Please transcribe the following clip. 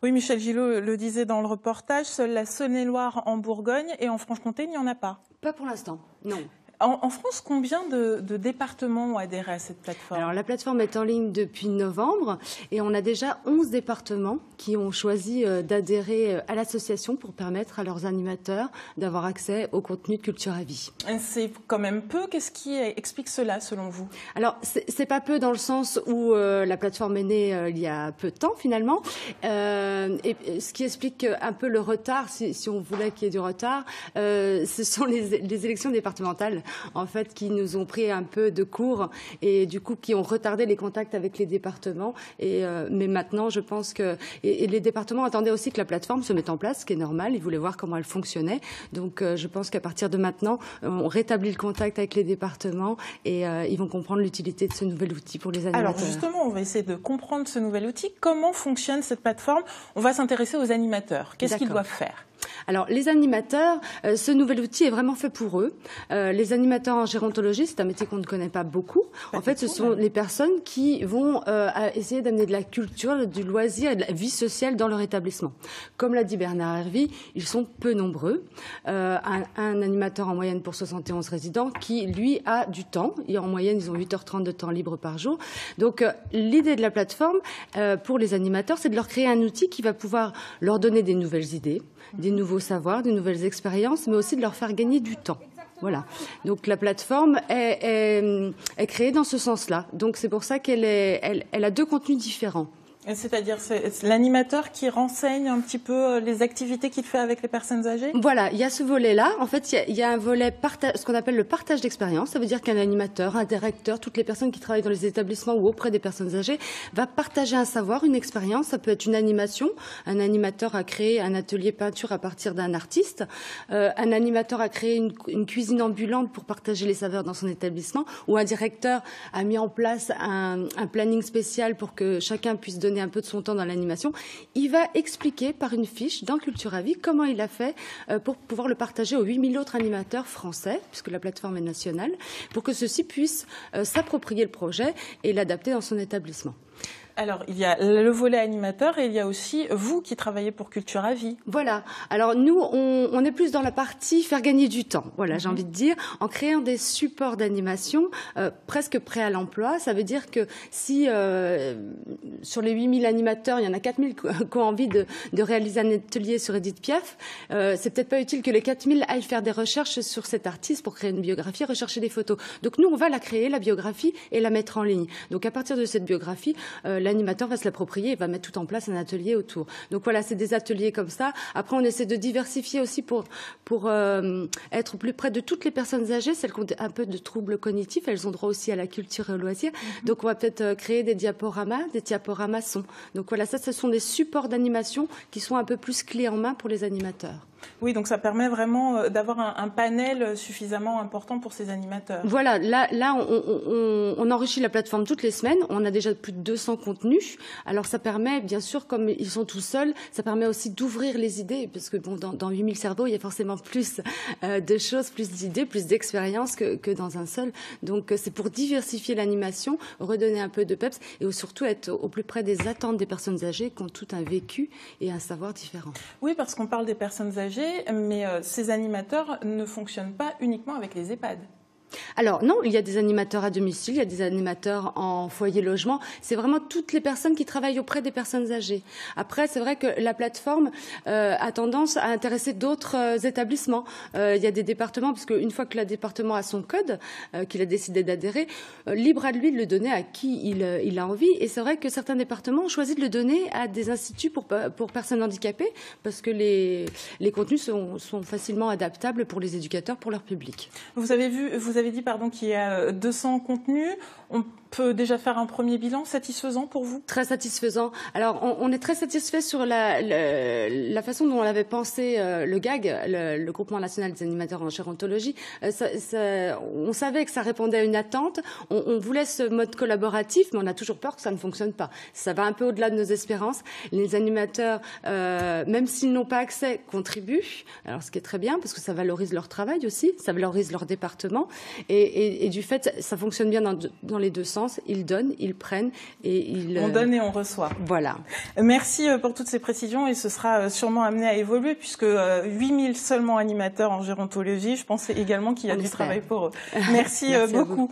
Oui, Michel Gillot le disait dans le reportage, seule la Saône-et-Loire en Bourgogne et en Franche-Comté, il n'y en a pas. Pas pour l'instant, non. En France, combien de départements ont adhéré à cette plateforme? Alors, la plateforme est en ligne depuis novembre et on a déjà 11 départements qui ont choisi d'adhérer à l'association pour permettre à leurs animateurs d'avoir accès au contenu de Culture à Vie. C'est quand même peu. Qu'est-ce qui explique cela, selon vous? Alors, c'est pas peu dans le sens où la plateforme est née il y a peu de temps, finalement. Et ce qui explique un peu le retard, si on voulait qu'il y ait du retard, ce sont les élections départementales, en fait, qui nous ont pris un peu de court et du coup qui ont retardé les contacts avec les départements. Mais maintenant, je pense que et les départements attendaient aussi que la plateforme se mette en place, ce qui est normal. Ils voulaient voir comment elle fonctionnait. Donc, je pense qu'à partir de maintenant, on rétablit le contact avec les départements et ils vont comprendre l'utilité de ce nouvel outil pour les animateurs. Alors justement, on va essayer de comprendre ce nouvel outil. Comment fonctionne cette plateforme? On va s'intéresser aux animateurs. Qu'est-ce qu'ils doivent faire? Alors, les animateurs, ce nouvel outil est vraiment fait pour eux. Les animateurs en gérontologie, c'est un métier qu'on ne connaît pas beaucoup. En fait, ce sont les personnes qui vont essayer d'amener de la culture, du loisir et de la vie sociale dans leur établissement. Comme l'a dit Bernard Hervy, ils sont peu nombreux. Un animateur en moyenne pour 71 résidents qui, lui, a du temps. Et en moyenne, ils ont 8h30 de temps libre par jour. Donc, l'idée de la plateforme pour les animateurs, c'est de leur créer un outil qui va pouvoir leur donner des nouvelles idées, des nouveaux savoirs, des nouvelles expériences, mais aussi de leur faire gagner du temps. Voilà. Donc la plateforme est créée dans ce sens-là. Donc c'est pour ça qu'elle a deux contenus différents. C'est-à-dire, c'est l'animateur qui renseigne un petit peu les activités qu'il fait avec les personnes âgées? Voilà, il y a ce volet-là. En fait, il y a un volet, ce qu'on appelle le partage d'expérience. Ça veut dire qu'un animateur, un directeur, toutes les personnes qui travaillent dans les établissements ou auprès des personnes âgées va partager un savoir, une expérience. Ça peut être une animation. Un animateur a créé un atelier peinture à partir d'un artiste. Un animateur a créé une cuisine ambulante pour partager les saveurs dans son établissement. Ou un directeur a mis en place un planning spécial pour que chacun puisse donner un peu de son temps dans l'animation. Il va expliquer par une fiche dans Culture à Vie comment il a fait pour pouvoir le partager aux 8000 autres animateurs français, puisque la plateforme est nationale, pour que ceux-ci puissent s'approprier le projet et l'adapter dans son établissement. Alors, il y a le volet animateur et il y a aussi vous qui travaillez pour Culture à Vie. Voilà. Alors, nous, on est plus dans la partie faire gagner du temps. Voilà, j'ai envie de dire, en créant des supports d'animation presque prêts à l'emploi. Ça veut dire que si sur les 8000 animateurs, il y en a 4000 qui ont envie de réaliser un atelier sur Édith Piaf, c'est peut-être pas utile que les 4000 aillent faire des recherches sur cet artiste pour créer une biographie, rechercher des photos. Donc, nous, on va la créer, la biographie, et la mettre en ligne. Donc, à partir de cette biographie, l'animateur va se l'approprier et va mettre tout en place un atelier autour. Donc voilà, c'est des ateliers comme ça. Après, on essaie de diversifier aussi pour être plus près de toutes les personnes âgées, celles qui ont un peu de troubles cognitifs. Elles ont droit aussi à la culture et au loisir. Donc on va peut-être créer des diaporamas sons. Donc voilà, ça, ce sont des supports d'animation qui sont un peu plus clés en main pour les animateurs. Oui, donc ça permet vraiment d'avoir un panel suffisamment important pour ces animateurs. Voilà, là on enrichit la plateforme toutes les semaines. On a déjà plus de 200 contenus. Alors ça permet, bien sûr, comme ils sont tout seuls, ça permet aussi d'ouvrir les idées, parce que bon, dans 8000 cerveaux, il y a forcément plus de choses, plus d'idées, plus d'expériences que dans un seul. Donc c'est pour diversifier l'animation, redonner un peu de peps et surtout être au plus près des attentes des personnes âgées qui ont tout un vécu et un savoir différent. Oui, parce qu'on parle des personnes âgées, mais ces animateurs ne fonctionnent pas uniquement avec les EHPAD. Alors non, il y a des animateurs à domicile, il y a des animateurs en foyer logement. C'est vraiment toutes les personnes qui travaillent auprès des personnes âgées. Après, c'est vrai que la plateforme a tendance à intéresser d'autres établissements. Il y a des départements, parce qu'une fois que le département a son code, qu'il a décidé d'adhérer, libre à lui de le donner à qui il a envie. Et c'est vrai que certains départements ont choisi de le donner à des instituts pour personnes handicapées, parce que les contenus sont facilement adaptables pour les éducateurs, pour leur public. Vous avez dit qu'il y a 200 contenus. On peut déjà faire un premier bilan satisfaisant pour vous? Très satisfaisant. Alors, on est très satisfait sur la façon dont on avait pensé le GAG, le Groupement national des animateurs en gérontologie. On savait que ça répondait à une attente. On voulait ce mode collaboratif, mais on a toujours peur que ça ne fonctionne pas. Ça va un peu au-delà de nos espérances. Les animateurs, même s'ils n'ont pas accès, contribuent. Alors, ce qui est très bien, parce que ça valorise leur travail aussi, ça valorise leur département. Et du fait, ça fonctionne bien dans les deux sens. sens, ils donnent, ils prennent et on donne et on reçoit. Voilà. Merci pour toutes ces précisions et ce sera sûrement amené à évoluer puisque 8000 seulement animateurs en gérontologie, je pense également qu'il y a du travail pour eux. Merci beaucoup.